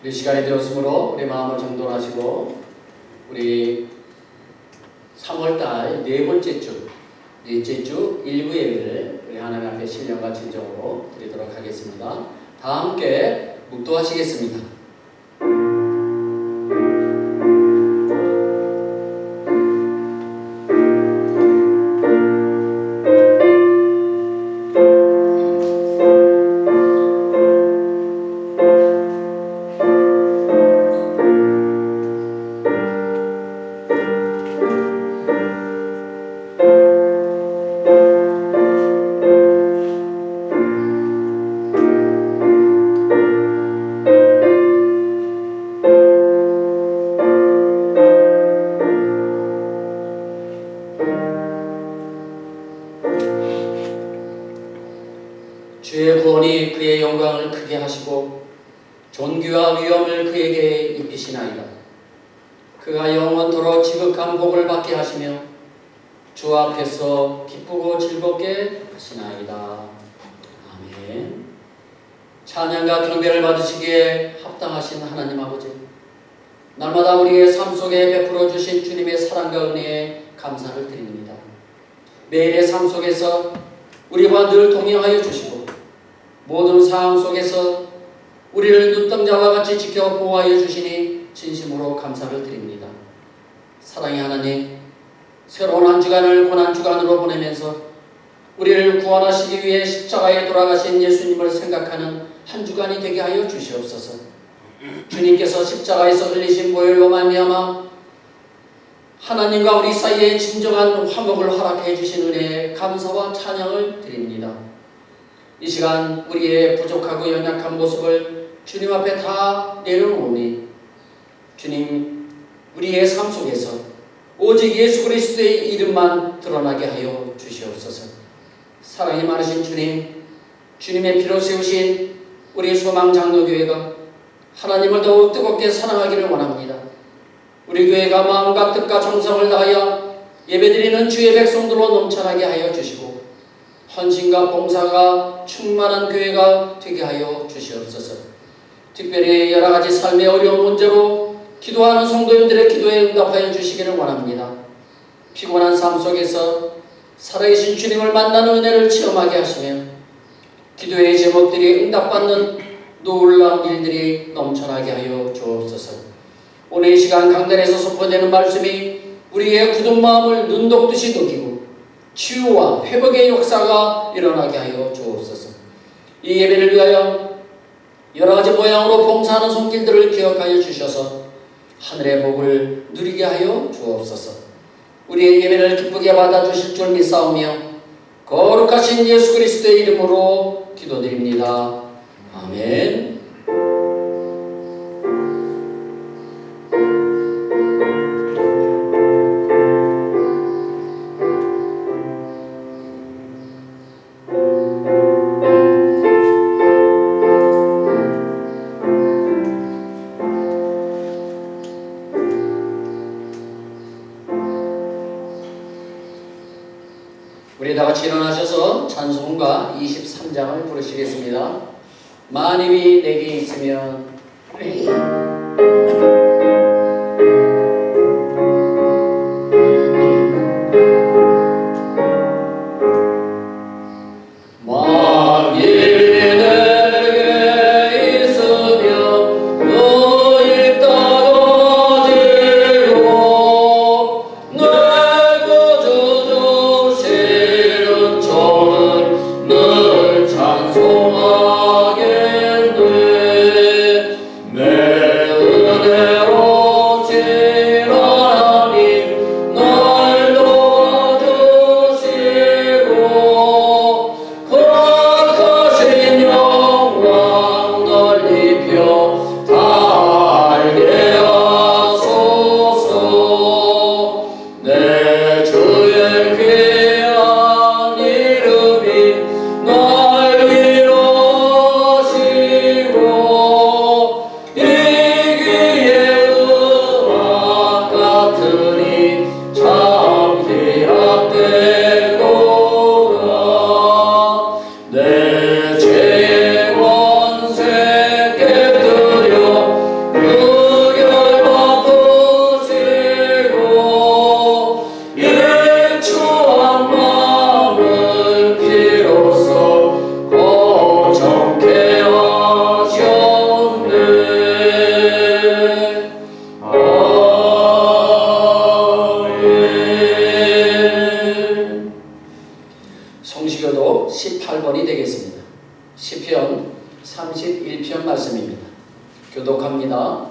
우리 시간이 되었으므로 우리 마음을 정돈하시고 우리 3월달 넷째 주 1부 예배를 우리 하나님 앞에 신령과 진정으로 드리도록 하겠습니다. 다 함께 묵도하시겠습니다. 주의 구원이 그의 영광을 크게 하시고 존귀와 위엄을 그에게 입히시나이다. 그가 영원토록 지극한 복을 받게 하시며 주 앞에서 기쁘고 즐겁게 하시나이다. 아멘. 찬양과 경배를 받으시기에 합당하신 하나님 아버지, 날마다 우리의 삶 속에 베풀어 주신 주님의 사랑과 은혜에 감사를 드립니다. 매일의 삶 속에서 우리와 늘 동행하여 주시고 모든 상황 속에서 우리를 눈동자와 같이 지켜 보호하여 주시니 진심으로 감사를 드립니다. 사랑의 하나님, 새로운 한 주간을 고난주간으로 보내면서 우리를 구원하시기 위해 십자가에 돌아가신 예수님을 생각하는 한 주간이 되게 하여 주시옵소서. 주님께서 십자가에서 흘리신 보혈로 말미암아 하나님과 우리 사이에 진정한 화목을 허락해 주신 은혜에 감사와 찬양을 드립니다. 이 시간 우리의 부족하고 연약한 모습을 주님 앞에 다 내려놓으니 주님, 우리의 삶 속에서 오직 예수 그리스도의 이름만 드러나게 하여 주시옵소서. 사랑이 많으신 주님, 주님의 피로 세우신 우리 소망장로교회가 하나님을 더욱 뜨겁게 사랑하기를 원합니다. 우리 교회가 마음과 뜻과 정성을 다하여 예배드리는 주의 백성들로 넘쳐나게 하여 주시고 헌신과 봉사가 충만한 교회가 되게 하여 주시옵소서. 특별히 여러 가지 삶의 어려운 문제로 기도하는 성도님들의 기도에 응답하여 주시기를 원합니다. 피곤한 삶 속에서 살아계신 주님을 만나는 은혜를 체험하게 하시며 기도의 제목들이 응답받는 놀라운 일들이 넘쳐나게 하여 주옵소서. 오늘 이 시간 강단에서 선포되는 말씀이 우리의 굳은 마음을 눈독듯이 녹이고 치유와 회복의 역사가 일어나게 하여 주옵소서. 이 예배를 위하여 여러 가지 모양으로 봉사하는 손길들을 기억하여 주셔서 하늘의 복을 누리게 하여 주옵소서. 우리의 예배를 기쁘게 받아주실 줄 믿사오며 거룩하신 예수 그리스도의 이름으로 기도드립니다. 아멘. 우리 다 같이 일어나셔서 찬송가 23장을 부르시겠습니다. 만입이 내게 있으면 찬송하겠네 내 은혜 18번이 되겠습니다. 시편 31편 말씀입니다. 교독합니다.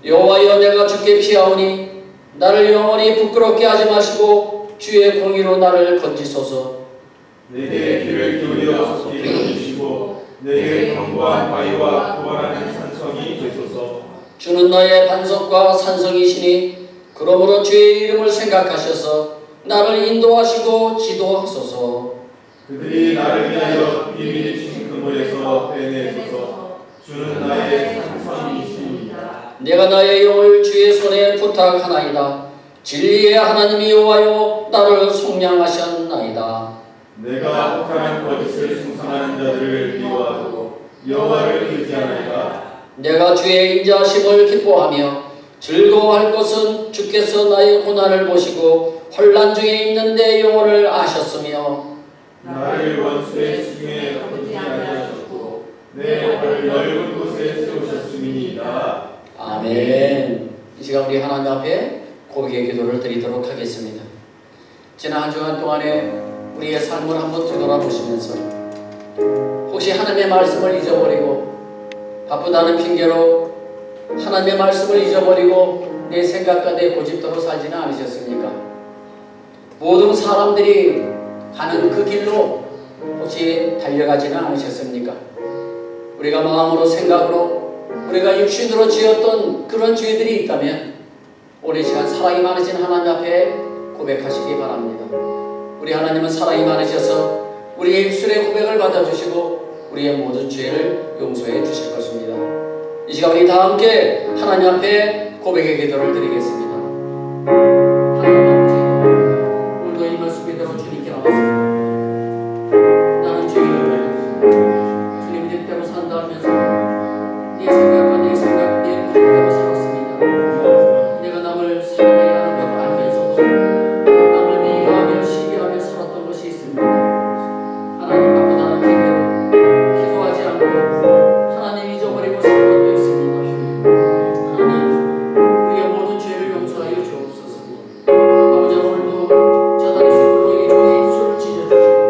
여호와여, 내가 주께 피하오니 나를 영원히 부끄럽게 하지 마시고 주의 공의로 나를 건지소서. 내게 귀를 기울여 속기를 주시고 내게 견고한 바위와 고만한 산성이 되소서. 주는 나의 반석과 산성이시니 그러므로 주의 이름을 생각하셔서 나를 인도하시고 지도하소서. 그들이 나를 위하여 비밀이 주신 그물에서 빼내소서. 주는 나의 산성이시니이다. 내가 나의 영을 주의 손에 부탁하나이다. 진리의 하나님 여호와여, 나를 속량하셨나이다. 내가 혹한 거짓을 숭상하는 자들을 미워하고 여호와를 의지하나이다. 내가 주의 인자하심을 기뻐하며 즐거워할 것은 주께서 나의 고난을 보시고 혼란 중에 있는 내 영혼을 아셨으며 나를 원수의 수중에 엎지 아니하셨고 내 발을 넓은 곳에 세우셨음이니이다. 아멘. 이 시간 우리 하나님 앞에 고백의 기도를 드리도록 하겠습니다. 지난 한 주간 동안에 우리의 삶을 한번 뒤돌아보시면서 혹시 하나님의 말씀을 잊어버리고 바쁘다는 핑계로 하나님의 말씀을 잊어버리고 내 생각과 내 고집대로 살지는 않으셨습니까? 모든 사람들이 가는 그 길로 혹시 달려가지는 않으셨습니까? 우리가 마음으로 생각으로 우리가 육신으로 지었던 그런 죄들이 있다면 오늘 시간 사랑이 많으신 하나님 앞에 고백하시기 바랍니다. 우리 하나님은 사랑이 많으셔서 우리의 입술의 고백을 받아주시고 우리의 모든 죄를 용서해 주실 것입니다. 이 시간 우리 다 함께 하나님 앞에 고백의 기도를 드리겠습니다. 하나님 아버지, 오늘도 이 말씀 그대로 주님께 나왔습니다. 나는 죄인입니다. 주님 뜻대로 산다 하면서 내 생각과 내 생각, 내 고집대로 살았습니다. 내가 남을 사랑해야 하는 것 알면서도 남을 미워하며 시기하며 살았던 것이 있습니다. 하나님 바쁘다는 핑계로 기도하지 않고 하나님 잊어버리고 산 것도 있습니다. 하나님, 우리의 모든 죄를 용서하여 주옵소서. 아버지, 오늘도 저단의 손으로 이 종의 입술을 찢어주시고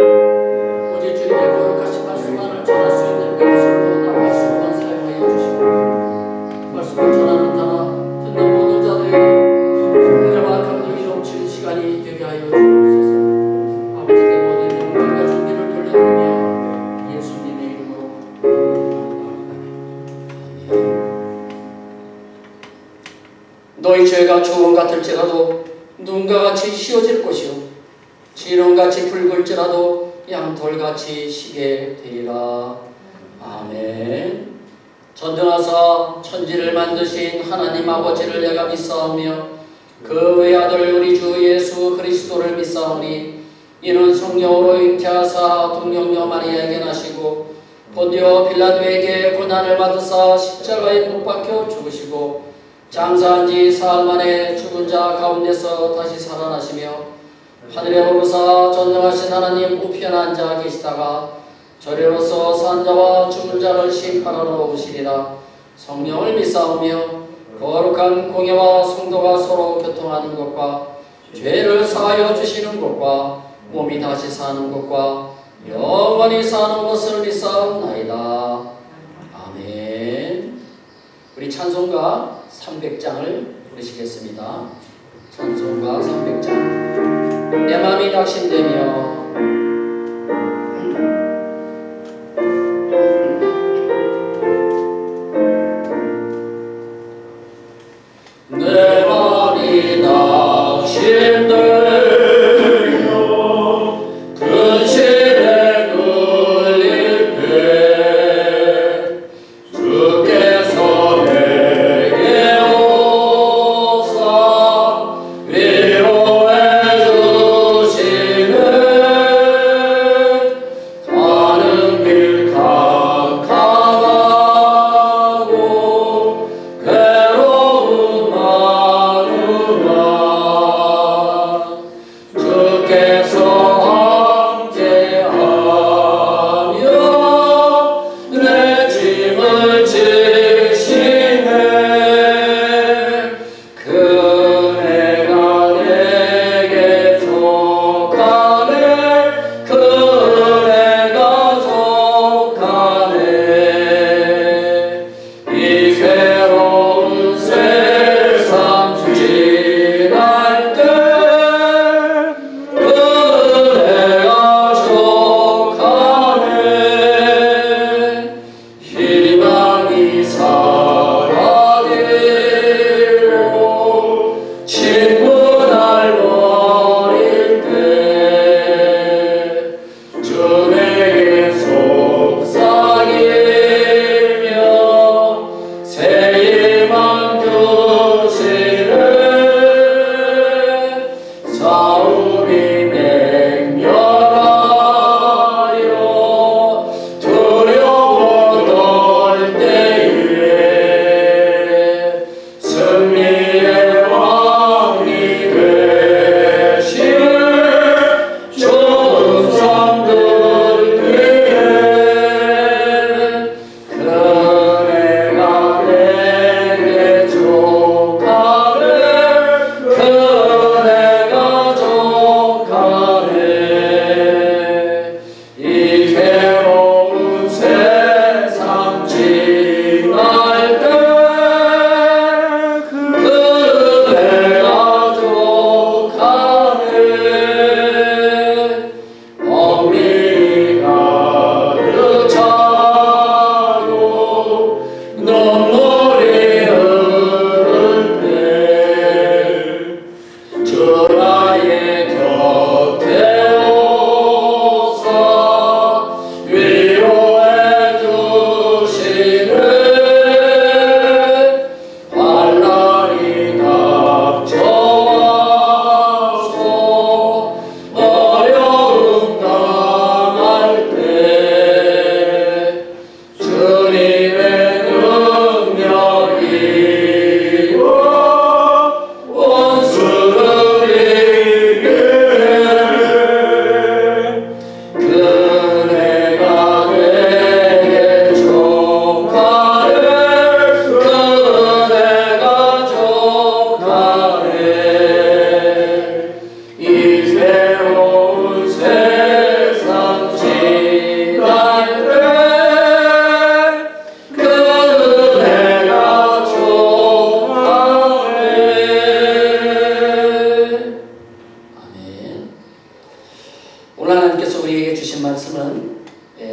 오직 주님의 거룩하신 말씀만을 전할 수 있는 입술로 나갈 수 있는 사용하여 주시고 말씀을 전하는 자나 듣는 모든 자들에게 은혜와 감동이 넘치는 시간이 되게 하여 주옵소서. 아버지께 모든 영광과 존귀를 돌려드리며 예수님의 이름으로 너희 죄가 주홍 같을지라도 눈과 같이 휘어질 것이요 진홍같이 붉을지라도 양털같이 시게 되리라. 아멘. 전능하사 천지를 만드신 하나님 아버지를 내가 믿사오며 그 외아들 우리 주 예수 그리스도를 믿사오니 이는 성령으로 잉태하사 동정녀 마리아에게 나시고 본디오 빌라도에게 고난을 받으사 십자가에 못 박혀 죽으시고 장사한 지 사흘 만에 죽은 자 가운데서 다시 살아나시며 하늘에 오르사 전능하신 하나님 우편에 앉아 계시다가 저리로서 산 자와 죽은 자를 심판하러 오시리라. 성령을 믿사오며 거룩한 공예와 성도가 서로 교통하는 것과 죄를 사하여 주시는 것과 몸이 다시 사는 것과 영원히 사는 것을 믿사옵나이다. 아멘. 우리 찬송가 300장을 부르시겠습니다. 찬송가 300장. 내 마음이 낙심되며 내 마음이 낙심되며 근심에 눌릴 때 주께서 내게 오사 위로해 주시네.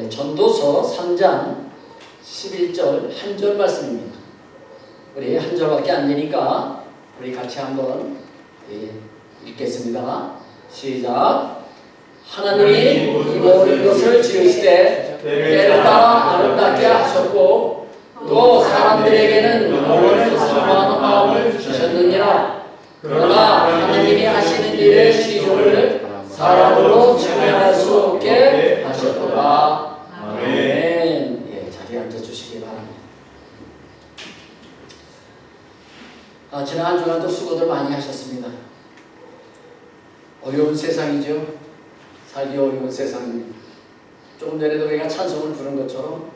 전도서 3장 11절 한 절 말씀입니다. 우리 한 절밖에 안 되니까 우리 같이 한번 읽겠습니다. 시작. 하나님이 이 모든 것을 지으시되 때를 따라 아름답게 하셨고 또 사람들에게는 영혼을 사모하는 마음을 주셨느니라. 그러나 하나님이 하시는 일의 시조를 사람으로 증명할 수 없게 하셨도다. 아멘. 자리에 앉아주시기 바랍니다. 지난 한 주간도 수고들 많이 하셨습니다. 어려운 세상이죠. 살기 어려운 세상입니다. 조금 전에도 우리가 찬송을 부른 것처럼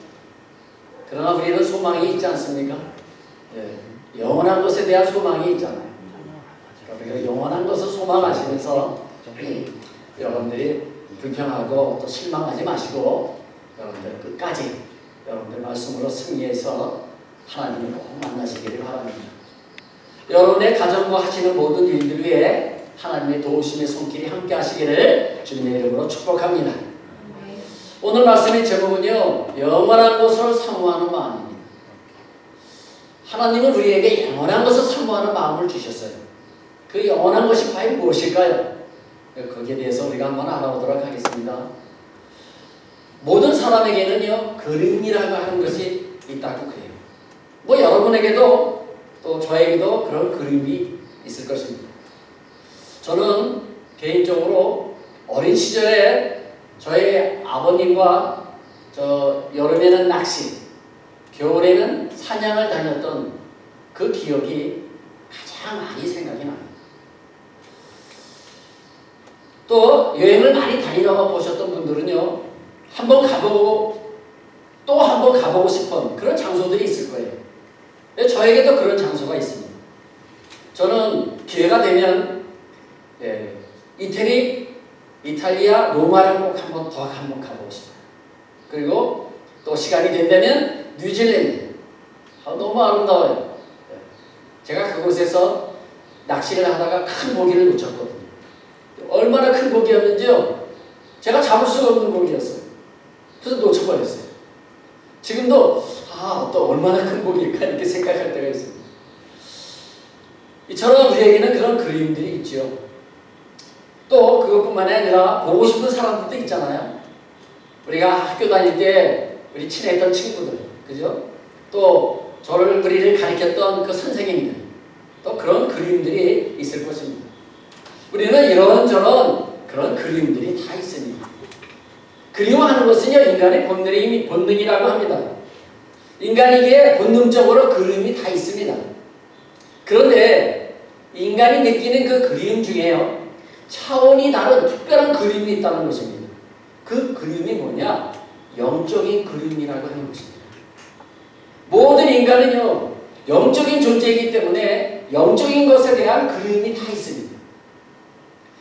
그러나 우리는 소망이 있지 않습니까? 영원한 것에 대한 소망이 있잖아요. 우리가 영원한 것을 소망하시면서 여러분들이 불평하고 또 실망하지 마시고 여러분들 끝까지 여러분들 말씀으로 승리해서 하나님을 꼭 만나시기를 바랍니다. 여러분의 가정과 하시는 모든 일들 위에 하나님의 도우심의 손길이 함께 하시기를 주님의 이름으로 축복합니다. 오늘 말씀의 제목은요, 영원한 것을 사모하는 마음입니다. 하나님은 우리에게 영원한 것을 사모하는 마음을 주셨어요. 그 영원한 것이 과연 무엇일까요? 거기에 대해서 우리가 한번 알아보도록 하겠습니다. 모든 사람에게는요, 그림이라고 하는 것이 있다고 그래요. 뭐 여러분에게도 또 저에게도 그런 그림이 있을 것입니다. 저는 개인적으로 어린 시절에 저희 아버님과 여름에는 낚시, 겨울에는 사냥을 다녔던 그 기억이 가장 많이 생각이 납니다. 또 여행을 많이 다니다가 보셨던 분들은요, 한번 가보고 또 한번 가보고 싶은 그런 장소들이 있을 거예요. 저에게도 그런 장소가 있습니다. 저는 기회가 되면 이탈리아 로마를 꼭 한번 가보고 싶어요. 그리고 또 시간이 된다면 뉴질랜드. 너무 아름다워요. 제가 그곳에서 낚시를 하다가 큰 고기를 놓쳤거든요. 얼마나 큰 고기였는지요. 제가 잡을 수가 없는 고기였어요. 그래서 놓쳐버렸어요. 지금도 또 얼마나 큰 고기일까 이렇게 생각할 때가 있습니다. 이처럼 우리에게는 그런 그림들이 있죠. 또 그것뿐만 아니라 보고 싶은 사람들도 있잖아요. 우리가 학교 다닐 때 우리 친했던 친구들, 그죠? 또 우리를 가르쳤던 그 선생님들, 또 그런 그림들이 있을 것입니다. 우리는 이런저런 그런 그림들이 다 있습니다. 그리워하는 것은요, 인간의 본능이라고 합니다. 인간에게 본능적으로 그림이 다 있습니다. 그런데 인간이 느끼는 그 그림 중에요, 차원이 다른 특별한 그림이 있다는 것입니다. 그 그림이 뭐냐? 영적인 그림이라고 하는 것입니다. 모든 인간은요, 영적인 존재이기 때문에 영적인 것에 대한 그림이 다 있습니다.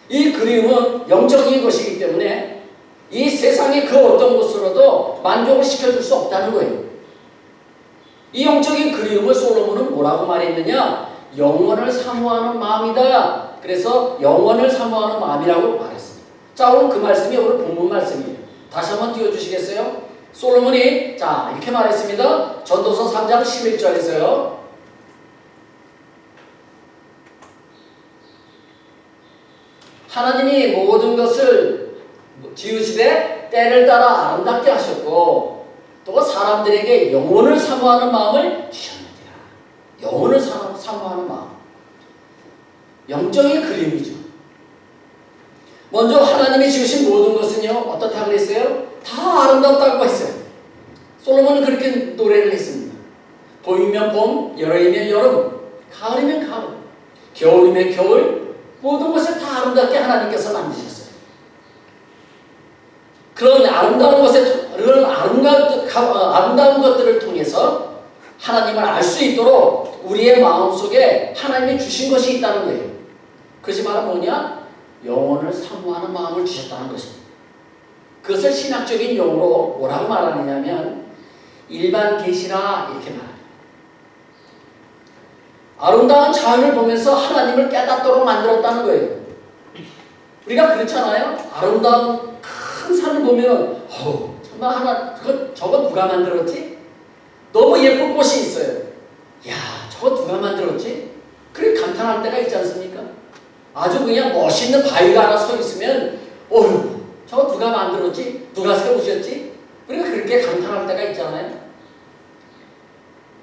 이 그림은 영적인 것이기 때문에 이 세상의 그 어떤 것으로도 만족을 시켜줄 수 없다는 거예요. 이 영적인 그림을 솔로몬은 뭐라고 말했느냐? 영원을 사모하는 마음이다. 그래서 영원을 사모하는 마음이라고 말했습니다. 자, 오늘 그 말씀이 오늘 본문 말씀이에요. 다시 한번 띄워주시겠어요? 솔로몬이 이렇게 말했습니다. 전도서 3장 11절에서요. 하나님이 모든 것을 지으시되 때를 따라 아름답게 하셨고 또 사람들에게 영혼을 사모하는 마음을 주셨느니라. 영혼을 사모하는 마음. 영적인 그림이죠. 먼저 하나님이 지으신 모든 것은요, 어떻다고 했어요? 다 아름답다고 했어요. 솔로몬은 그렇게 노래를 했습니다. 봄이면 봄, 여름이면 여름, 가을이면 가을, 겨울이면 겨울, 모든 것을 다 아름답게 하나님께서 만드셨어요. 그런 아름다운 것들을 통해서 하나님을 알 수 있도록 우리의 마음속에 하나님이 주신 것이 있다는 거예요. 그것이 바로 뭐냐? 영혼을 사모하는 마음을 주셨다는 것입니다. 그것을 신학적인 용어로 뭐라고 말하느냐면 일반 계시라 이렇게 말합니다. 아름다운 자연을 보면서 하나님을 깨닫도록 만들었다는 거예요. 우리가 그렇잖아요. 아름다운 큰 산을 보면 정말 저거 누가 만들었지? 너무 예쁜 꽃이 있어요. 야, 저거 누가 만들었지? 그렇게 감탄할 때가 있지 않습니까? 아주 그냥 멋있는 바위가 하나 서 있으면 어휴, 저거 누가 만들었지? 누가 세우셨지? 우리가 그렇게 감탄할 때가 있잖아요.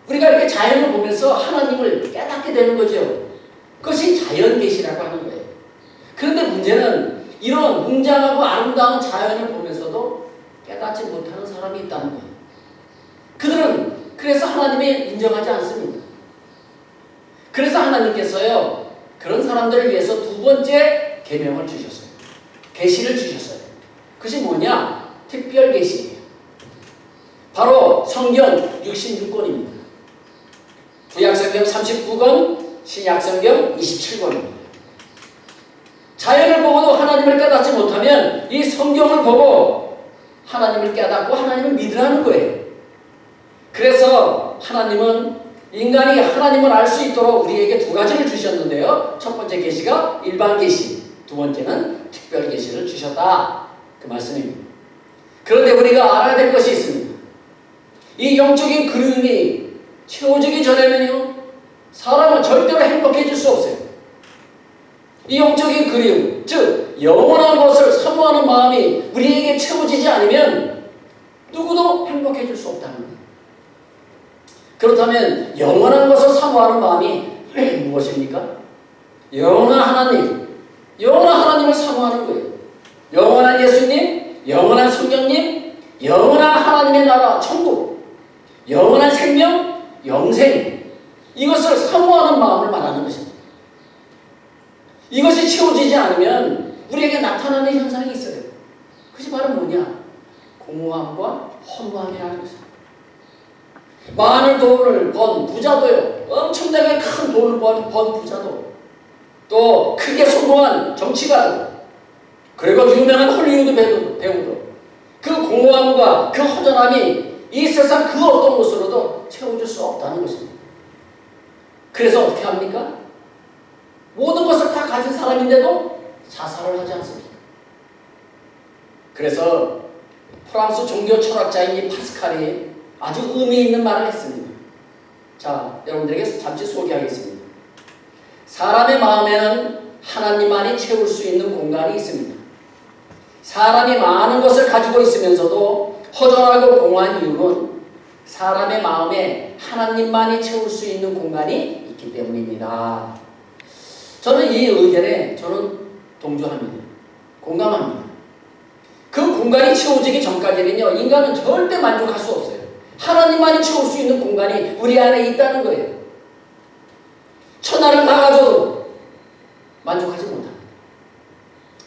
우리가 이렇게 자연을 보면서 하나님을 깨닫게 되는 거죠. 그것이 자연계시라고 하는 거예요. 그런데 문제는 이런 웅장하고 아름다운 자연을 보면서도 깨닫지 못하는 사람이 있다는 거예요. 그들은 그래서 하나님이 인정하지 않습니다. 그래서 하나님께서요, 그런 사람들을 위해서 두 번째 계명을 주셨어요. 계시를 주셨어요. 그것이 뭐냐? 특별 계시예요. 바로 성경 66권입니다. 구약성경 39권, 신약성경 27권입니다. 자연을 보고도 하나님을 깨닫지 못하면 이 성경을 보고 하나님을 깨닫고 하나님을 믿으라는 거예요. 그래서 하나님은 인간이 하나님을 알 수 있도록 우리에게 두 가지를 주셨는데요. 첫 번째 계시가 일반 계시, 두 번째는 특별 계시를 주셨다. 그 말씀입니다. 그런데 우리가 알아야 될 것이 있습니다. 이 영적인 그리움이 채워지기 전에는요, 사람은 절대로 행복해질 수 없어요. 이 영적인 그리움, 즉 영원한 것을 사모하는 마음이 우리에게 채워지지 않으면 누구도 행복해질 수 없다는 거예요. 그렇다면 영원한 것을 사모하는 마음이 무엇입니까? 영원한 하나님, 영원한 하나님을 사모하는 거예요. 영원한 예수님, 영원한 성령님, 영원한 하나님의 나라, 천국, 영원한 생명, 영생, 이것을 사모하는 마음을 말하는 것입니다. 이것이 채워지지 않으면 우리에게 나타나는 현상이 있어요. 그것이 바로 뭐냐? 공허함과 허무함이라는 것입니다. 많은 돈을 번 부자도요, 엄청나게 큰 돈을 번 부자도, 또 크게 성공한 정치가도, 그리고 유명한 헐리우드 배우도 그 공허함과 그 허전함이 이 세상 그 어떤 것으로도 채워줄 수 없다는 것입니다. 그래서 어떻게 합니까? 모든 것을 다 가진 사람인데도 자살을 하지 않습니다. 그래서 프랑스 종교 철학자인 이 파스칼이 아주 의미 있는 말을 했습니다. 자, 여러분들에게 잠시 소개하겠습니다. 사람의 마음에는 하나님만이 채울 수 있는 공간이 있습니다. 사람이 많은 것을 가지고 있으면서도 허전하고 공허한 이유는 사람의 마음에 하나님만이 채울 수 있는 공간이 있기 때문입니다. 저는 이 의견에 동조합니다. 공감합니다. 그 공간이 채워지기 전까지는요, 인간은 절대 만족할 수 없어요. 하나님만이 채울 수 있는 공간이 우리 안에 있다는 거예요. 천하를 다 가져도 만족하지 못합니다.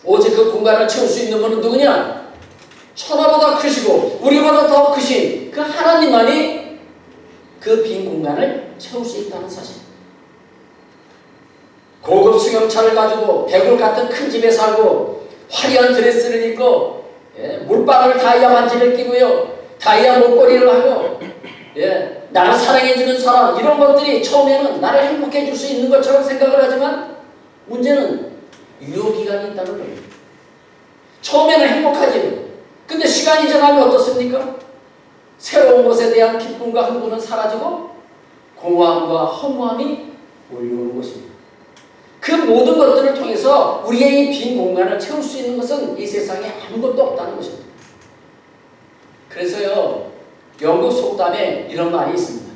오직 그 공간을 채울 수 있는 분은 누구냐? 천하보다 크시고 우리보다 더 크신 그 하나님만이 그 빈 공간을 채울 수 있다는 사실. 고급 승용차를 가지고 배굴 같은 큰 집에 살고 화려한 드레스를 입고 물방울 다이아 반지를 끼고요, 다이아 목걸이를 하고 나를 사랑해주는 사람, 이런 것들이 처음에는 나를 행복해 줄 수 있는 것처럼 생각을 하지만 문제는 유효기간이 있다는 거예요. 처음에는 행복하지. 근데 시간이 지나면 어떻습니까? 새로운 것에 대한 기쁨과 흥분은 사라지고 공허함과 허무함이 몰려오는 것입니다. 그 모든 것들을 통해서 우리의 이 빈 공간을 채울 수 있는 것은 이 세상에 아무것도 없다는 것입니다. 그래서요, 영국 속담에 이런 말이 있습니다.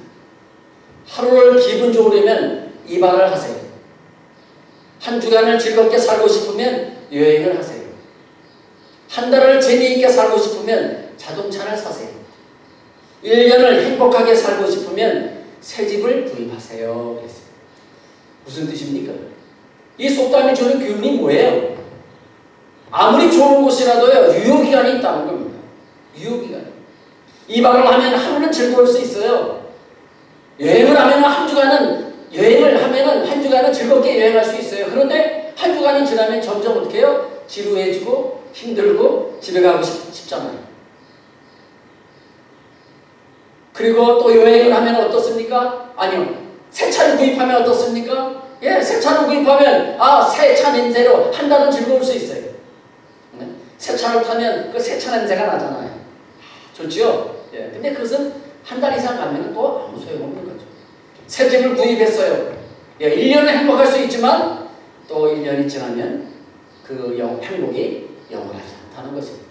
하루를 기분 좋으려면 이발을 하세요. 한 주간을 즐겁게 살고 싶으면 여행을 하세요. 한 달을 재미있게 살고 싶으면 자동차를 사세요. 1년을 행복하게 살고 싶으면 새 집을 구입하세요. 그랬습니다. 무슨 뜻입니까? 이 속담이 주는 교훈이 뭐예요? 아무리 좋은 곳이라도요, 유효기간이 있다는 겁니다. 유효기간. 이발을 하면 하루는 즐거울 수 있어요. 여행을 하면 한 주간은 즐겁게 여행할 수 있어요. 그런데 한 주간이 지나면 점점 어떻게 해요? 지루해지고 힘들고 집에 가고 싶잖아요. 그리고 또 여행을 하면 어떻습니까? 아니요. 새 차를 구입하면 어떻습니까? 새 차를 구입하면 새 차 냄새로 한 달은 즐거울 수 있어요. 새 차를 타면 그 새 차 냄새가 나잖아요. 좋죠? 예. 근데 그것은 한 달 이상 가면 또 아무 소용없는 거죠. 새 집을 구입했어요. 예, 1년은 행복할 수 있지만 또 1년이 지나면 그 행복이 영원하지 않다는 것입니다.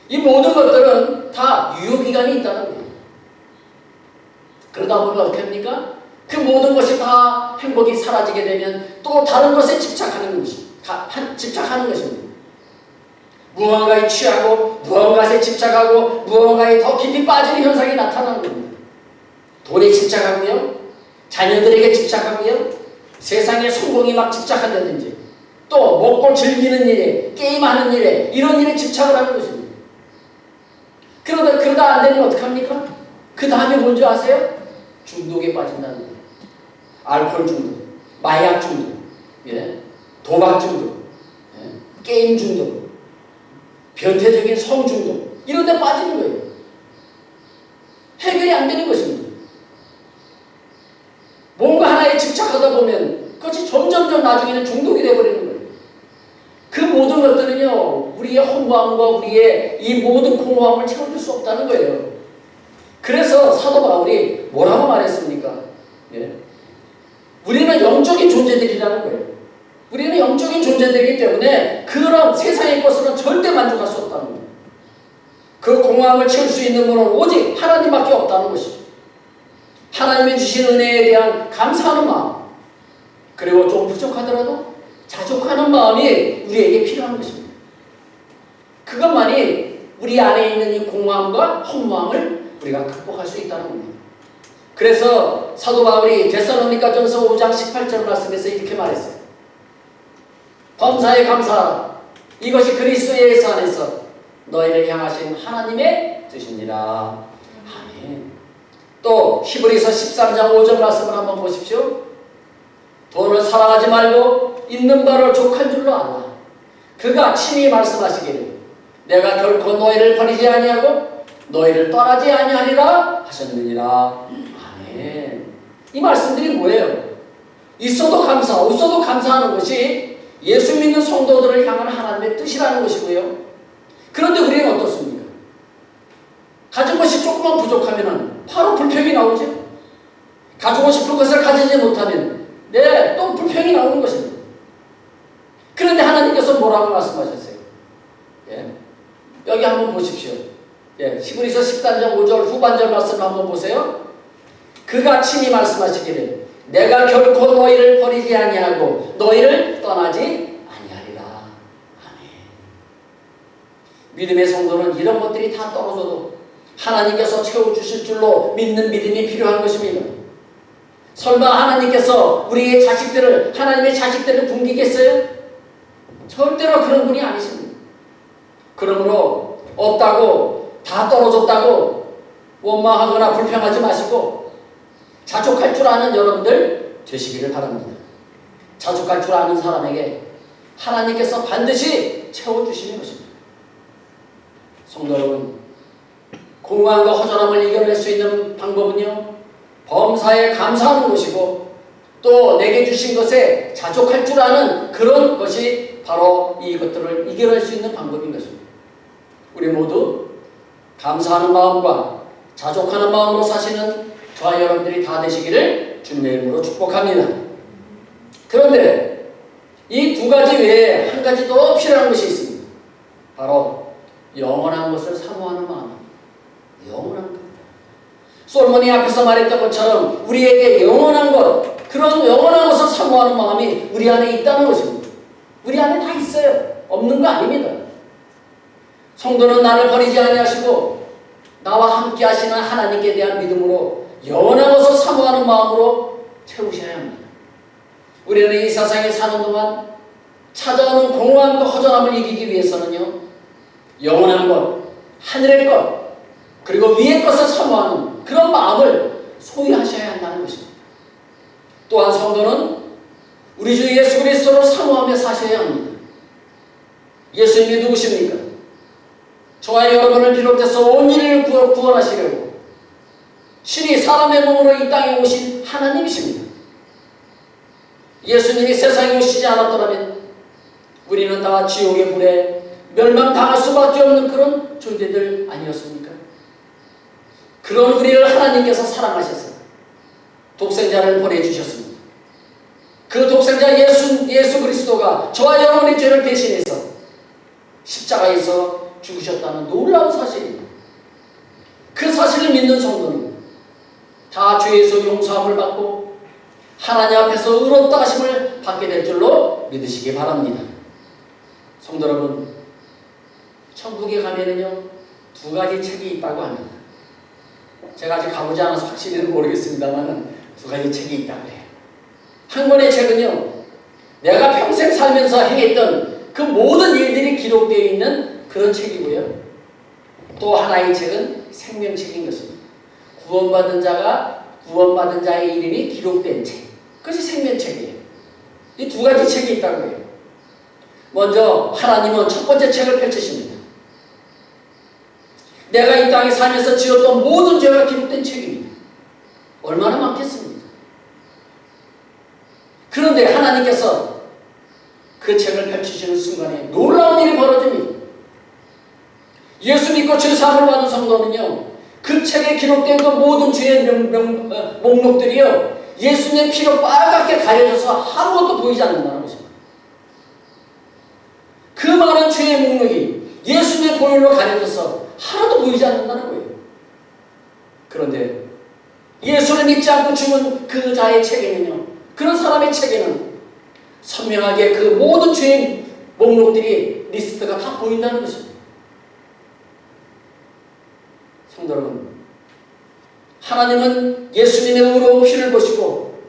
이 모든 것들은 다 유효기간이 있다는 거예요. 그러다 보면 어떻게 합니까? 그 모든 것이 다 행복이 사라지게 되면 또 다른 것에 집착하는 것입니다. 무언가에 취하고 무언가에 집착하고 무언가에 더 깊이 빠지는 현상이 나타나는 겁니다. 돈에 집착하고요. 자녀들에게 집착하고요. 세상의 성공이 막 집착한다든지 또 먹고 즐기는 일에 게임하는 일에 이런 일에 집착을 하는 것입니다. 그러다 안 되면 어떡합니까? 그 다음에 뭔지 아세요? 중독에 빠진다는 거예요. 알코올 중독, 마약 중독, 예? 도박 중독, 예? 게임 중독, 변태적인 성 중독 이런 데 빠지는 거예요. 해결이 안 되는 것입니다. 뭔가 하나에 집착하다 보면 그것이 점점점 나중에는 중독이 되어버리는 거예요. 그 모든 것들은요, 우리의 허무함과 우리의 이 모든 공허함을 채워줄 수 없다는 거예요. 그래서 사도 바울이 뭐라고 말했습니까? 예? 우리는 영적인 존재들이라는 거예요. 우리는 영적인 존재들이기 때문에 그런 세상의 것으로는 절대 만족할 수 없다는 거예요. 그 공허함을 채울 수 있는 분은 오직 하나님밖에 없다는 것이죠. 하나님이 주신 은혜에 대한 감사하는 마음, 그리고 좀 부족하더라도 자족하는 마음이 우리에게 필요한 것입니다. 그것만이 우리 안에 있는 이 공허함과 허무함을 우리가 극복할 수 있다는 겁니다. 그래서 사도 바울이 데살로니가전서 5장 18절 말씀에서 이렇게 말했어요. 범사에 감사하라. 이것이 그리스도 예수 안에서 너희를 향하신 하나님의 뜻이니라. 아멘. 또 히브리서 13장 5절 말씀을 한번 보십시오. 돈을 사랑하지 말고 있는 바를 족한 줄로 알라. 그가 친히 말씀하시기를 내가 결코 너희를 버리지 아니하고 너희를 떠나지 아니하리라 하셨느니라. 아멘. 이 말씀들이 뭐예요? 있어도 감사, 없어도 감사하는 것이 예수 믿는 성도들을 향한 하나님의 뜻이라는 것이고요. 그런데 우리는 어떻습니까? 가진 것이 조금만 부족하면 바로 불평이 나오죠. 가지고 싶은 것을 가지지 못하면 또 불평이 나오는 것입니다. 그런데 하나님께서 뭐라고 말씀하셨어요? 예. 여기 한번 보십시오. 예. 히브리서 13장 5절 후반절 말씀을 한번 보세요. 그가 친히 말씀하시기를 내가 결코 너희를 버리지 아니하고 너희를 떠나지 아니하리라. 아멘. 믿음의 성도는 이런 것들이 다 떨어져도 하나님께서 채워주실 줄로 믿는 믿음이 필요한 것입니다. 설마 하나님께서 우리의 자식들을, 하나님의 자식들을 굶기겠어요? 절대로 그런 분이 아니십니다. 그러므로 없다고, 다 떨어졌다고 원망하거나 불평하지 마시고 자족할 줄 아는 여러분들 되시기를 바랍니다. 자족할 줄 아는 사람에게 하나님께서 반드시 채워주시는 것입니다. 성도 여러분, 공허함과 허전함을 이겨낼 수 있는 방법은요, 범사에 감사하는 것이고 또 내게 주신 것에 자족할 줄 아는 그런 것이 바로 이것들을 이겨낼 수 있는 방법인 것입니다. 우리 모두 감사하는 마음과 자족하는 마음으로 사시는 저와 여러분들이 다 되시기를 주님의 이름으로 축복합니다. 그런데 이 두 가지 외에 한 가지 더 필요한 것이 있습니다. 바로 영원한 것을 사모하는 마음입니다. 영원한 것. 솔몬이 앞에서 말했던 것처럼 우리에게 영원한 것, 그런 영원한 것을 사모하는 마음이 우리 안에 있다는 것입니다. 우리 안에 다 있어요. 없는 거 아닙니다. 성도는 나를 버리지 아니하시고 나와 함께 하시는 하나님께 대한 믿음으로 영원한 것을 사모하는 마음으로 채우셔야 합니다. 우리는 이 세상에 사는 동안 찾아오는 공허함과 허전함을 이기기 위해서는요, 영원한 것, 하늘의 것, 그리고 위의 것을 사모하는 그런 마음을 소유하셔야 한다는 것입니다. 또한 성도는 우리 주 예수 그리스도를 사모하며 사셔야 합니다. 예수님이 누구십니까? 저와 여러분을 비롯해서 온 인류를 구원하시려고 신이 사람의 몸으로 이 땅에 오신 하나님이십니다. 예수님이 세상에 오시지 않았더라면 우리는 다 지옥의 불에 멸망당할 수밖에 없는 그런 존재들 아니었습니까? 그런 우리를 하나님께서 사랑하셔서 독생자를 보내주셨습니다. 그 독생자 예수 그리스도가 저와 여러분의 죄를 대신해서 십자가에서 죽으셨다는 놀라운 사실입니다. 그 사실을 믿는 성도는 다 죄에서 용서함을 받고 하나님 앞에서 의롭다 하심을 받게 될 줄로 믿으시기 바랍니다. 성도 여러분, 천국에 가면은요, 두 가지 책이 있다고 합니다. 제가 아직 가보지 않아서 확실히는 모르겠습니다만 두 가지 책이 있다고 해요. 한 권의 책은요, 내가 평생 살면서 행했던 그 모든 일들이 기록되어 있는 그런 책이고요. 또 하나의 책은 생명책인 것입니다. 구원받은 자의 이름이 기록된 책. 그것이 생명책이에요. 이 두 가지 책이 있다고 해요. 먼저 하나님은 첫 번째 책을 펼치십니다. 내가 이 땅에 살면서 지었던 모든 죄가 기록된 책입니다. 얼마나 많겠습니까? 그런데 하나님께서 그 책을 펼치시는 순간에 놀라운 일이 벌어집니다. 예수 믿고 죄사함을 받은 성도는요, 그 책에 기록된 그 모든 죄의 목록들이요, 예수님의 피로 빨갛게 가려져서 아무것도 보이지 않는다는 것입니다. 그 많은 죄의 목록이 예수님의 보혈로 가려져서 하나도 보이지 않는다는 거예요. 그런데 예수를 믿지 않고 죽은 그 자의 책에는요, 그런 사람의 책에는 선명하게 그 모든 죄의 목록들이 리스트가 다 보인다는 것입니다. 성도 여러분, 하나님은 예수님의 의로운 피를 보시고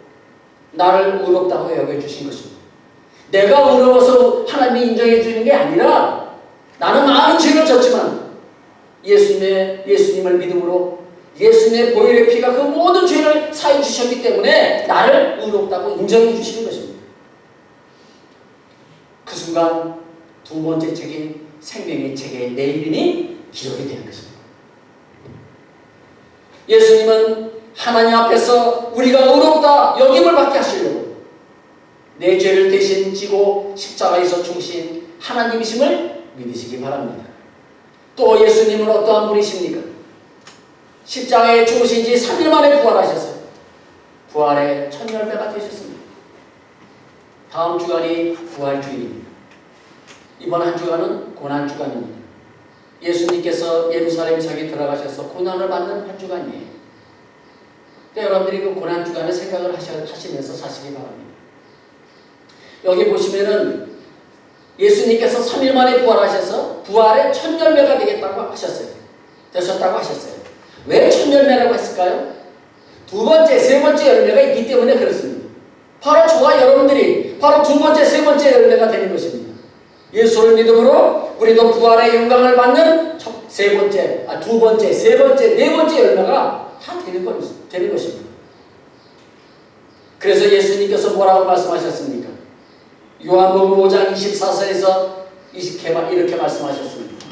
나를 의롭다고 여겨주신 것입니다. 내가 의로워서 하나님이 인정해 주는 게 아니라 나는 많은 죄를 졌지만 예수님을 믿음으로 예수님의 보혈의 피가 그 모든 죄를 사해 주셨기 때문에 나를 의롭다고 인정해 주시는 것입니다. 그 순간 두 번째 책인 생명의 책에 내 이름이 기록이 되는 것입니다. 예수님은 하나님 앞에서 우리가 의롭다 여김을 받게 하시려고 내 죄를 대신 지고 십자가에서 죽으신 하나님이심을 믿으시기 바랍니다. 또 예수님은 어떠한 분이십니까? 십자가에 죽으신 지 3일 만에 부활하셨어요. 부활의 첫 열매가 되셨습니다. 다음 주간이 부활주일입니다. 이번 한 주간은 고난주간입니다. 예수님께서 예루살렘 성에 들어가셔서 고난을 받는 한 주간이에요. 여러분들이 그 고난주간을 생각을 하시면서 사시기 바랍니다. 여기 보시면은 예수님께서 3일 만에 부활하셔서 부활의 첫 열매가 되셨다고 하셨어요. 왜 첫 열매라고 했을까요? 두 번째, 세 번째 열매가 있기 때문에 그렇습니다. 바로 저와 여러분들이 바로 두 번째, 세 번째 열매가 되는 것입니다. 예수를 믿음으로 우리도 부활의 영광을 받는 두 번째, 세 번째, 네 번째 열매가 다 되는 것입니다. 그래서 예수님께서 뭐라고 말씀하셨습니까? 요한복음 5장 24절에서 이렇게 말씀하셨습니다.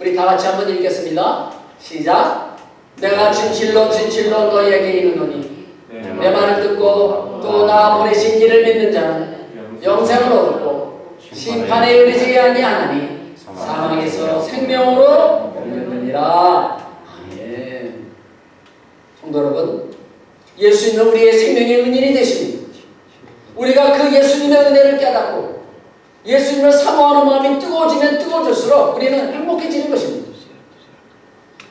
우리 다 같이 한번 읽겠습니다. 시작. 내가 진실로 진실로 너희에게 이르노니 내 말을 듣고 또 나 보내신 이를 믿는 자는 영생을 얻고 심판에 이르지 아니하나니 사망에서 생명으로 옮겼느니라. 아멘. 성도 여러분, 예수님은 우리의 생명의 은인이 되십니다. 우리가 그 예수님의 은혜를 깨닫고 예수님을 사모하는 마음이 뜨거워지면 뜨거워질수록 우리는 행복해지는 것입니다.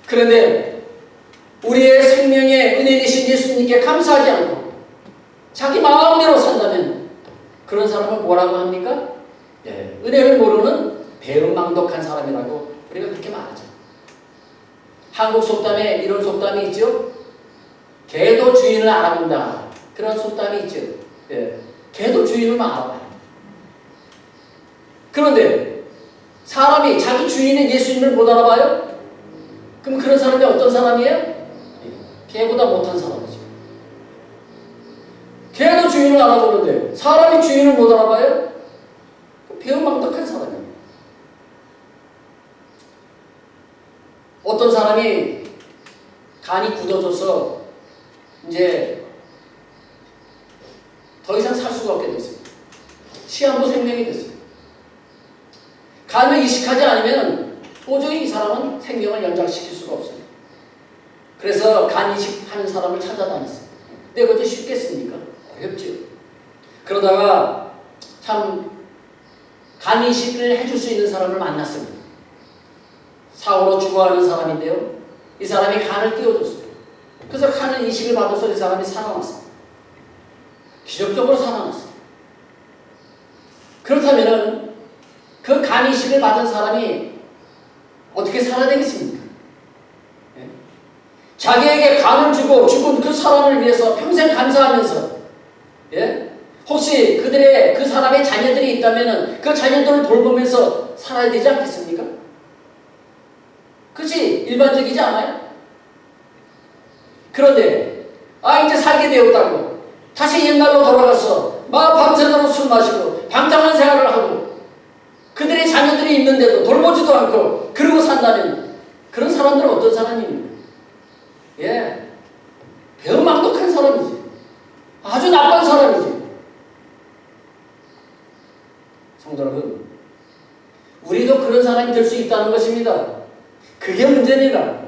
그런데 우리의 생명의 은혜이신 예수님께 감사하지 않고 자기 마음대로 산다면 그런 사람을 뭐라고 합니까? 은혜를 모르는 배은망덕한 사람이라고 우리가 그렇게 말하죠. 한국 속담에 이런 속담이 있죠. 개도 주인을 알아본다. 그런 속담이 있죠. 개도 주인을 알아봐요. 그런데 사람이 자기 주인인 예수님을 못 알아봐요? 그럼 그런 사람이 어떤 사람이에요? 개보다 못한 사람이죠. 개도 주인을 알아보는데 사람이 주인을 못 알아봐요? 배은망덕한 사람이에요. 어떤 사람이 간이 굳어져서 이제 더 이상 살 수가 없게 됐어요. 시한부 생명이 됐어요. 간을 이식하지 않으면 도저히 이 사람은 생명을 연장시킬 수가 없습니다. 그래서 간 이식하는 사람을 찾아다녔어요. 근데 그것도 쉽겠습니까? 어렵죠. 그러다가 참 간 이식을 해줄 수 있는 사람을 만났습니다. 사고로 죽어가는 사람인데요. 이 사람이 간을 띄워줬어요. 그래서 간 이식을 받아서 이 사람이 살아났습니다. 기적적으로 살아났어요. 그렇다면 그 간 이식을 받은 사람이 어떻게 살아야 되겠습니까? 예? 자기에게 간을 주고 죽은 그 사람을 위해서 평생 감사하면서, 예? 혹시 그 사람의 자녀들이 있다면 그 자녀들을 돌보면서 살아야 되지 않겠습니까? 그것이 일반적이지 않아요? 그런데 이제 살게 되었다고 다시 옛날로 돌아가서 막 밤새도록 술 마시고 방탕한 생활을 하고 그들의 자녀들이 있는데도 돌보지도 않고 그러고 산다면 그런 사람들은 어떤 사람입니까? 예, 배은망덕한 사람이지. 아주 나쁜 사람이지. 성도 여러분, 우리도 그런 사람이 될 수 있다는 것입니다. 그게 문제입니다.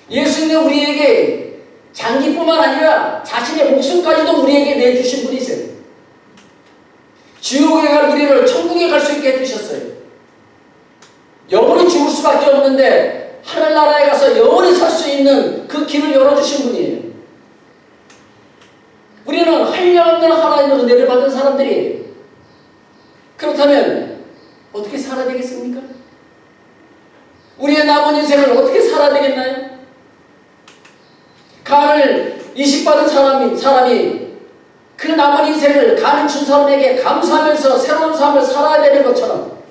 예수님은 우리에게 장기뿐만 아니라 자신의 목숨까지도 우리에게 내주신 분이세요. 지옥에 갈 우리를 천국에 갈 수 있게 해주셨어요. 영원히 죽을 수밖에 없는데 하늘나라에 가서 영원히 살 수 있는 그 길을 열어주신 분이에요. 우리는 한량없는 하나님의 은혜를 받은 사람들이에요. 그렇다면 어떻게 살아야 되겠습니까? 우리의 남은 인생을 어떻게 살아야 되겠나요? 간을 이식받은 사람이 그 남은 인생을 간을 준 사람에게 감사하면서 새로운 삶을 살아야 되는 것처럼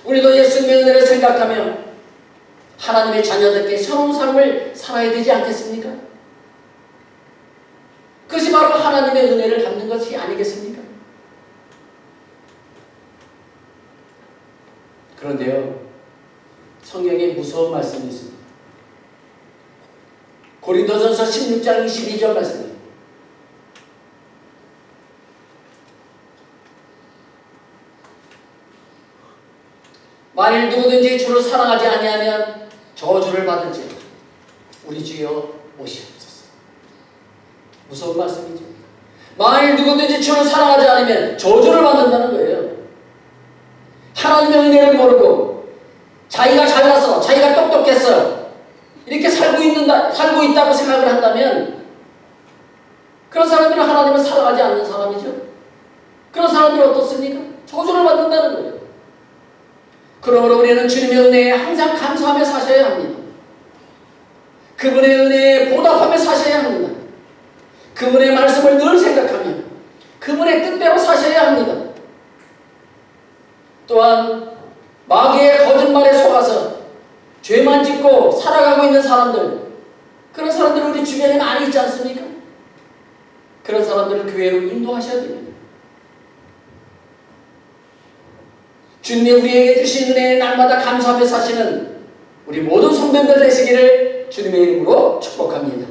우리도 예수님의 은혜를 생각하며 하나님의 자녀들께 새로운 삶을 살아야 되지 않겠습니까? 그것이 바로 하나님의 은혜를 받는 것이 아니겠습니까? 그런데요, 성경에 무서운 말씀이 있습니다. 고린도전서 16장 22절 말씀입니다. 만일 누구든지 주를 사랑하지 아니하면 저주를 받을지어다. 우리 주여 오시옵소서. 무서운 말씀이죠. 만일 누구든지 주를 사랑하지 않으면 저주를 받는다는 거예요. 하나님의 은혜를 모르고 자기가 잘나서 자기가 똑똑해서 이렇게 살고 있다고 생각을 한다면 그런 사람들은 하나님을 사랑하지 않는 사람이죠. 그런 사람들은 어떻습니까? 저주를 받는다는 거예요. 그러므로 우리는 주님의 은혜에 항상 감사하며 사셔야 합니다. 그분의 은혜에 보답하며 사셔야 합니다. 그분의 말씀을 늘 생각하며 그분의 뜻대로 사셔야 합니다. 또한 마귀의 거짓말에 속아서 죄만 짓고 살아가고 있는 사람들, 그런 사람들 우리 주변에 많이 있지 않습니까? 그런 사람들을 교회로 인도하셔야 됩니다. 주님이 우리에게 주신 은혜에 날마다 감사하며 사시는 우리 모든 성도들 되시기를 주님의 이름으로 축복합니다.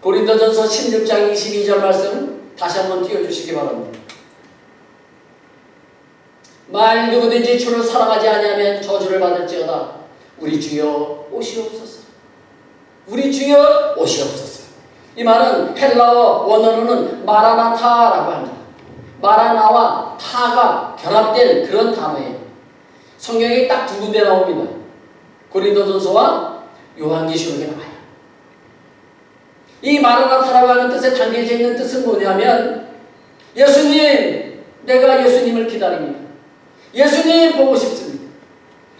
고린도전서 16장 22절 말씀 다시 한번 띄워주시기 바랍니다. 만일 누구든지 주를 사랑하지 아니하면 저주를 받을지어다. 우리 주여 오시옵소서. 우리 주여 오시옵소서. 이 말은 헬라어 원어로는 마라나타라고 합니다. 마라나와 타가 결합된 그런 단어예요. 성경에 딱 두 군데 나옵니다. 고린도전서와 요한계시록에 나와요. 이 마라나타라고 하는 뜻에 담겨져 있는 뜻은 뭐냐면 예수님, 내가 예수님을 기다립니다. 예수님 보고 싶습니다.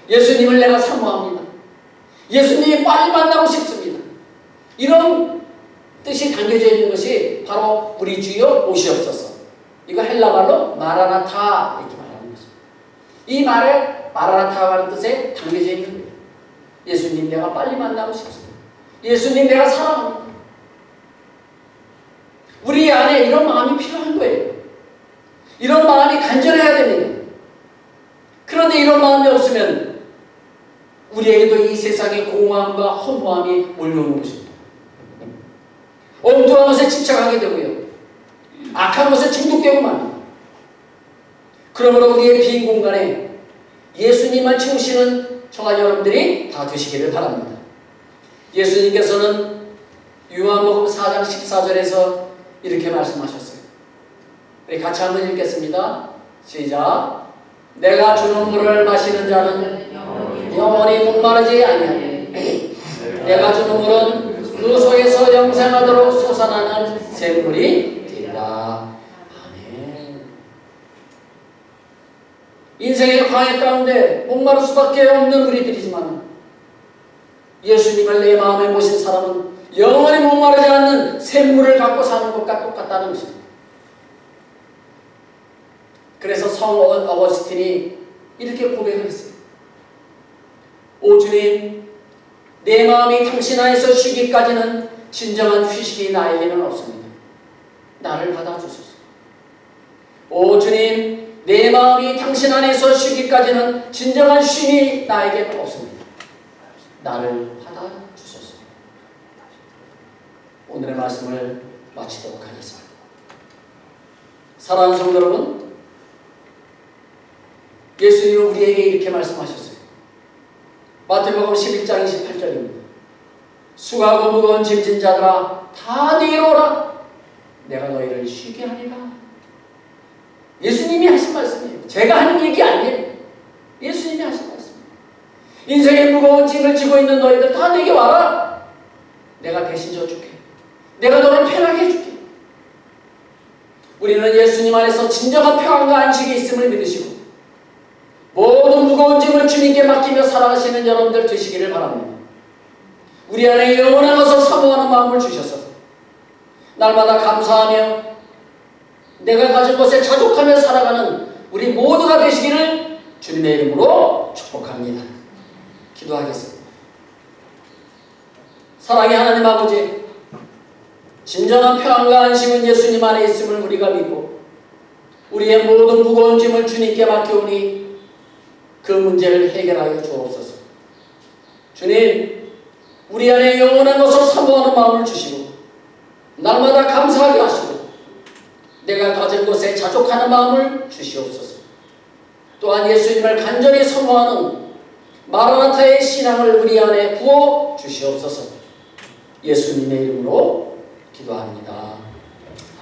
예수님을 내가 사모합니다. 예수님 빨리 만나고 싶습니다. 이런 뜻이 담겨져 있는 것이 바로 우리 주여 오시옵소서. 이거 헬라말로 마라나타 이렇게 말하는 것입니다. 이 말에 마라나타가 하는 뜻에 담겨져 있는 거예요. 예수님 내가 빨리 만나고 싶습니다. 예수님 내가 사랑합니다. 우리 안에 이런 마음이 필요한 거예요. 이런 마음이 간절해야 됩니다. 그런데 이런 마음이 없으면 우리에게도 이 세상의 공허함과 허무함이 몰려오는 것입니다. 엉뚱한 것에 집착하게 되고요. 악한 것에 중독되고 맙니다. 그러므로 우리의 빈 공간에 예수님만 채우시는 저와 여러분들이 다 되시기를 바랍니다. 예수님께서는 요한복음 4장 14절에서 이렇게 말씀하셨어요. 우리 같이 한번 읽겠습니다. 시작. 내가 주는 물을 마시는 자는 영원히 목마르지 아니하니 내가 주는 물은 그 속에서 영생하도록 솟아나는 샘물이 되리라. 아멘. 인생의 광야 가운데 목마를 수밖에 없는 우리들이지만 예수님을 내 마음에 모신 사람은 영원히 목마르지 않는 샘물을 갖고 사는 것과 똑같다는 것입니다. 그래서 성 어거스틴이 이렇게 고백을 했어요. 오 주님, 내 마음이 당신 안에서 쉬기까지는 진정한 휴식이 나에게는 없습니다. 나를 받아주소서. 오 주님, 내 마음이 당신 안에서 쉬기까지는 진정한 쉼이 나에게는 없습니다. 나를 받아주소서. 오늘의 말씀을 마치도록 하겠습니다. 사랑하는 성도 여러분, 예수님은 우리에게 이렇게 말씀하셨어요. 마태복음 11장 28절입니다. 수고하고 무거운 짐진 자들아 다 내게로 오라. 내가 너희를 쉬게 하리라. 예수님이 하신 말씀이에요. 제가 하는 얘기 아니에요. 예수님이 하신 말씀이에요. 인생의 무거운 짐을 지고 있는 너희들 다 내게 와라. 내가 대신 져줄게. 내가 너를 편하게 해줄게. 우리는 예수님 안에서 진정한 평안과 안식이 있음을 믿으시고 모든 무거운 짐을 주님께 맡기며 살아가시는 여러분들 되시기를 바랍니다. 우리 안에 영원한 것을 사모하는 마음을 주셔서 날마다 감사하며 내가 가진 것에 자족하며 살아가는 우리 모두가 되시기를 주님의 이름으로 축복합니다. 기도하겠습니다. 사랑의 하나님 아버지, 진정한 평안과 안식은 예수님 안에 있음을 우리가 믿고 우리의 모든 무거운 짐을 주님께 맡겨오니 그 문제를 해결하여 주옵소서. 주님, 우리 안에 영원한 것을 사모하는 마음을 주시고 날마다 감사하게 하시고 내가 가진 것에 자족하는 마음을 주시옵소서. 또한 예수님을 간절히 사모하는 마라나타의 신앙을 우리 안에 부어 주시옵소서. 예수님의 이름으로 기도합니다.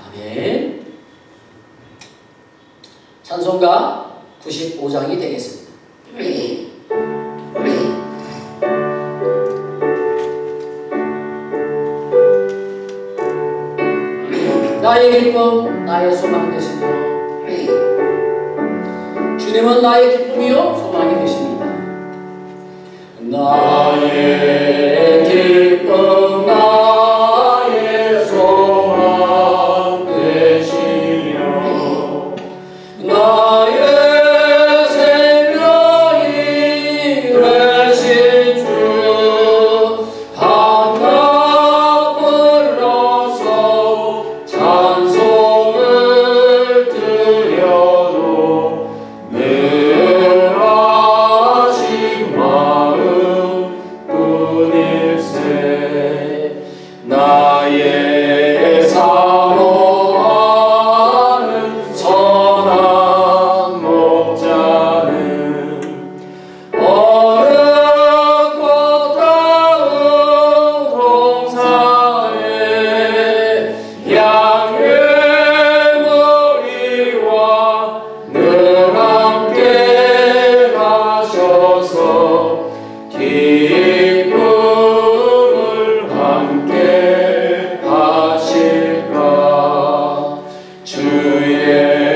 아멘. 찬송가 95장이 되겠습니다. 나의 기쁨, 나의 소망 되시며 주님은 나의 기쁨이요 소망이 되십니다. 나의 기쁨, 나의 소망 되시며 나의 진리의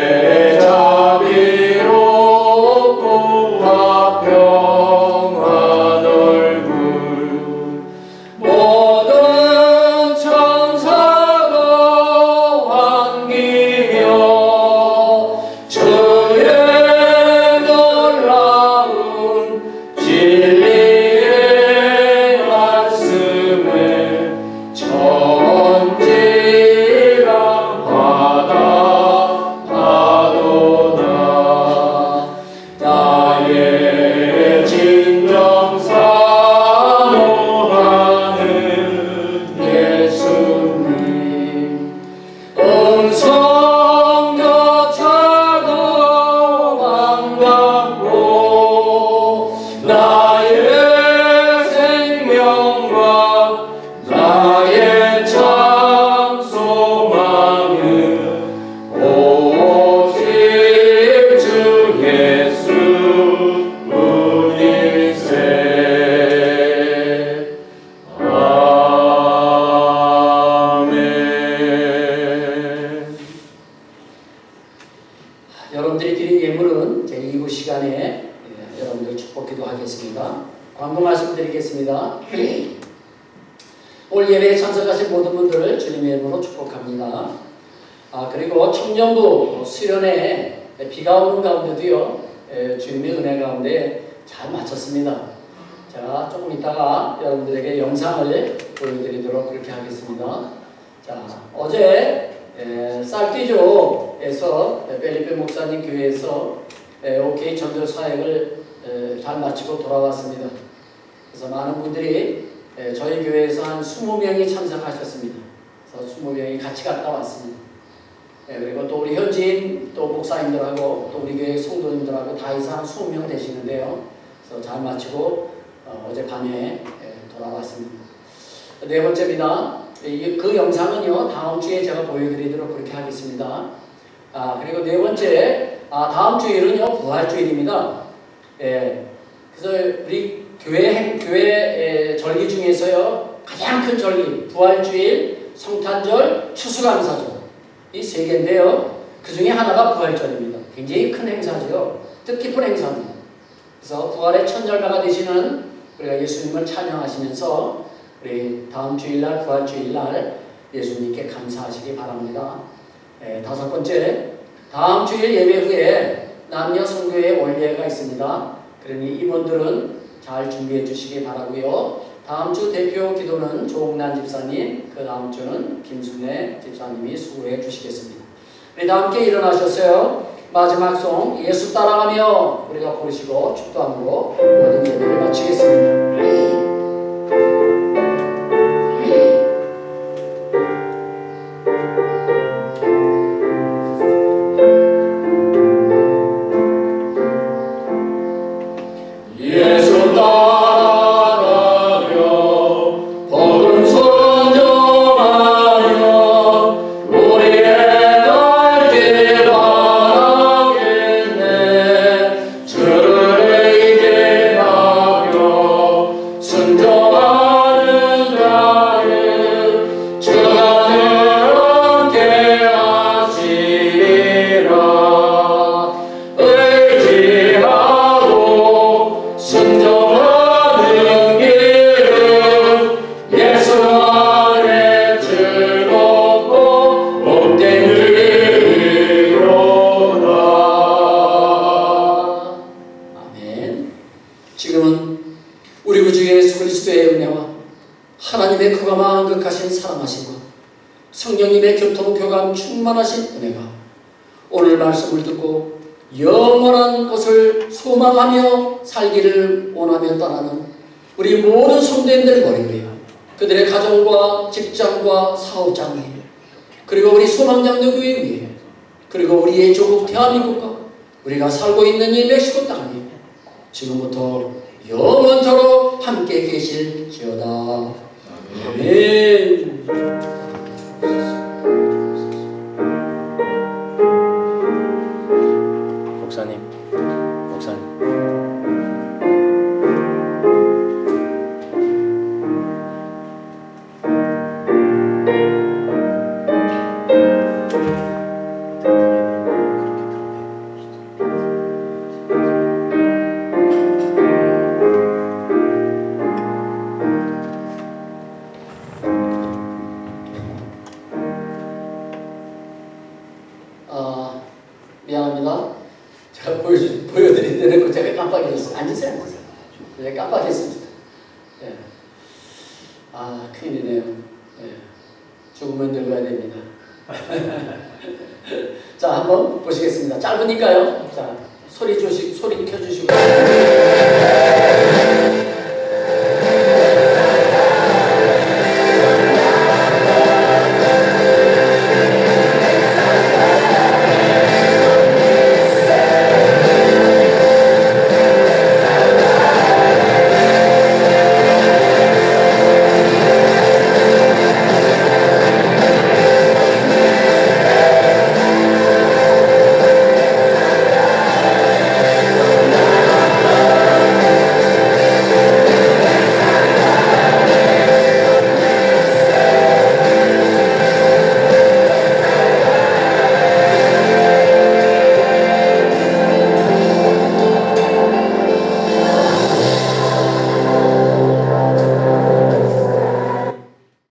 기도하겠습니다. 오늘 예배에 참석하신 모든 분들을 주님의 이름으로 축복합니다. 그리고 청년부 수련회 비가 오는 가운데도요, 주님의 은혜 가운데 잘 마쳤습니다. 자, 조금 있다가 여러분들에게 영상을 보여드리도록 그렇게 하겠습니다. 자, 어제 쌀띠조에서 펠리페 목사님 교회에서 OK 전도 사역을 잘 마치고 돌아왔습니다. 그래서 많은 분들이 저희 교회에서 한 20명이 참석하셨습니다. 그래서 20명이 같이 갔다 왔습니다. 그리고 또 우리 현지인 또 목사님들하고 또 우리 교회 성도님들하고 다 해서 한 20명 되시는데요. 그래서 잘 마치고 어젯밤에 돌아왔습니다. 네 번째입니다. 그 영상은요, 다음 주에 제가 보여드리도록 그렇게 하겠습니다. 그리고 네 번째, 다음 주일은요, 부활주일입니다. 그래서 우리 교회 절기 중에서요, 가장 큰 절기, 부활주일, 성탄절, 추수감사절. 이 세 개인데요. 그 중에 하나가 부활절입니다. 굉장히 큰 행사죠. 뜻깊은 행사입니다. 그래서 부활의 천절마가 되시는 우리가 예수님을 찬양하시면서 우리 다음 주일날 부활주일날 예수님께 감사하시기 바랍니다. 다섯 번째, 다음 주일 예배 후에 남녀 선교회 원례가 있습니다. 그러니 임원들은 잘 준비해 주시기 바라고요. 다음 주 대표 기도는 조홍란 집사님, 그 다음 주는 김순애 집사님이 수고해 주시겠습니다. 우리 다 함께 일어나셨어요. 마지막 송 예수 따라가며 우리가 부르시고 축도함으로 모든 예배를 마치겠습니다. 하나님의 크고 만극하신 사랑하심과 성령님의 교통 교감 충만하신 은혜가 오늘 말씀을 듣고 영원한 것을 소망하며 살기를 원하며 떠나는 우리 모든 성도님들 머리에 그들의 가정과 직장과 사업장에 그리고 우리 소망장로교회 위에 그리고 우리의 조국 대한민국과 우리가 살고 있는 이 멕시코 땅에 지금부터 영원토록 함께 계실지어다. 아멘. 목사님. 미안합니다. 제가 보여드린 데는 제가 깜빡했어요. 앉으세요. 제가 깜빡했습니다. 예. 큰일이네요. 예. 죽으면 늙어야 됩니다. 자, 한번 보시겠습니다. 짧으니까요. 자, 소리 켜주시고.